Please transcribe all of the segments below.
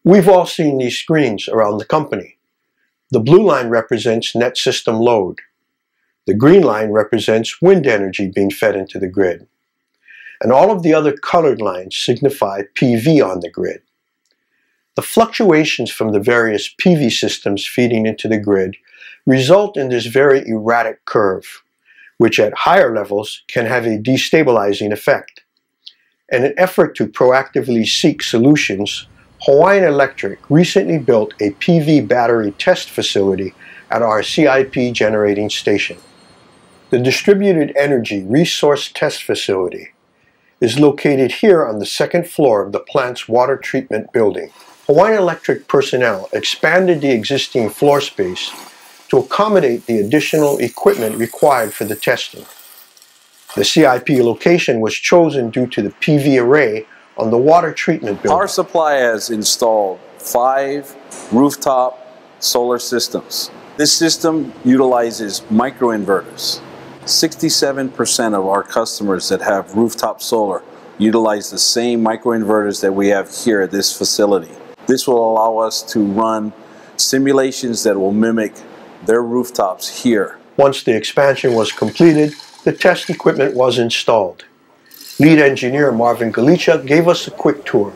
We've all seen these screens around the company. The blue line represents net system load. The green line represents wind energy being fed into the grid. And all of the other colored lines signify PV on the grid. The fluctuations from the various PV systems feeding into the grid result in this very erratic curve, which at higher levels can have a destabilizing effect. In an effort to proactively seek solutions, Hawaiian Electric recently built a PV battery test facility at our CIP generating station. The Distributed Energy Resource Test Facility is located here on the second floor of the plant's water treatment building. Hawaiian Electric personnel expanded the existing floor space to accommodate the additional equipment required for the testing. The CIP location was chosen due to the PV array on the water treatment building. Our supply has installed 5 rooftop solar systems. This system utilizes microinverters. 67% of our customers that have rooftop solar utilize the same microinverters that we have here at this facility. This will allow us to run simulations that will mimic their rooftops here. Once the expansion was completed, the test equipment was installed. Lead engineer Marvin Galicia gave us a quick tour.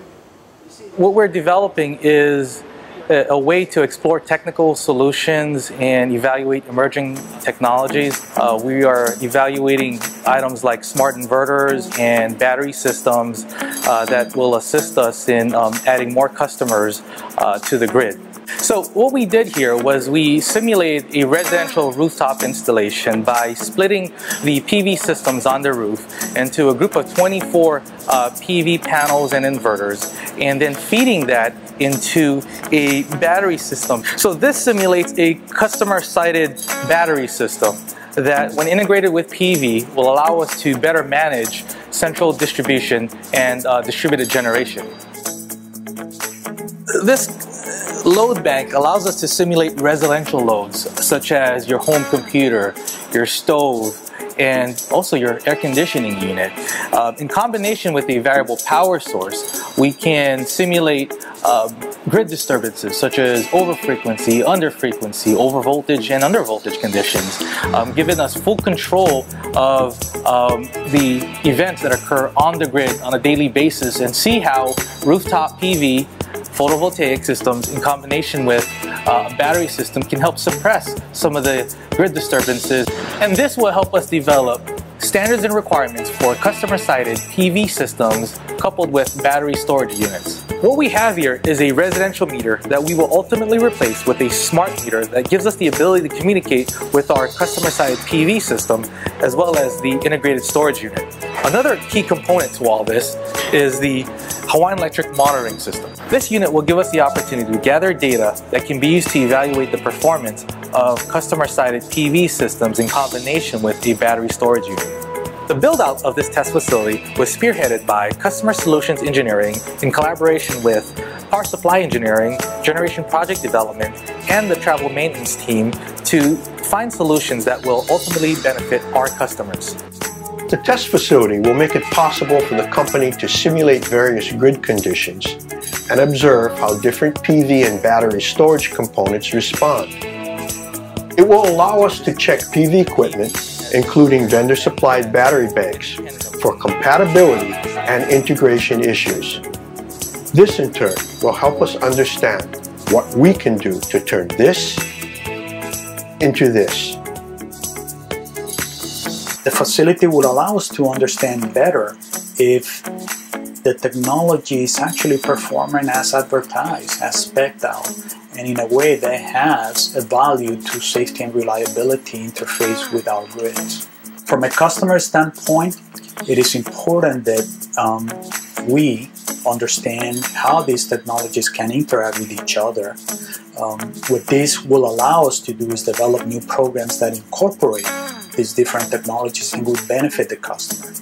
What we're developing is a way to explore technical solutions and evaluate emerging technologies. We are evaluating items like smart inverters and battery systems that will assist us in adding more customers to the grid. So what we did here was we simulated a residential rooftop installation by splitting the PV systems on the roof into a group of 24 PV panels and inverters, and then feeding that into a battery system. So this simulates a customer-sited battery system that, when integrated with PV, will allow us to better manage central distribution and distributed generation. This load bank allows us to simulate residential loads such as your home computer, your stove, and also your air conditioning unit. In combination with a variable power source, we can simulate grid disturbances such as overfrequency, underfrequency, overvoltage, and undervoltage conditions, giving us full control of the events that occur on the grid on a daily basis, and see how rooftop PV photovoltaic systems in combination with a battery system can help suppress some of the grid disturbances. And this will help us develop standards and requirements for customer-sited PV systems coupled with battery storage units. What we have here is a residential meter that we will ultimately replace with a smart meter that gives us the ability to communicate with our customer-sited PV system as well as the integrated storage unit. Another key component to all this is the Hawaiian Electric monitoring system. This unit will give us the opportunity to gather data that can be used to evaluate the performance of customer-sited PV systems in combination with a battery storage unit. The build-out of this test facility was spearheaded by Customer Solutions Engineering in collaboration with Power Supply Engineering, Generation Project Development, and the Travel Maintenance team to find solutions that will ultimately benefit our customers. The test facility will make it possible for the company to simulate various grid conditions and observe how different PV and battery storage components respond. It will allow us to check PV equipment, including vendor-supplied battery banks, for compatibility and integration issues. This, in turn, will help us understand what we can do to turn this into this. The facility would allow us to understand better if the technology is actually performing as advertised, as spec'd out, and in a way that has a value to safety and reliability interface with our grids. From a customer standpoint, it is important that we understand how these technologies can interact with each other. What this will allow us to do is develop new programs that incorporate these different technologies and will benefit the customer.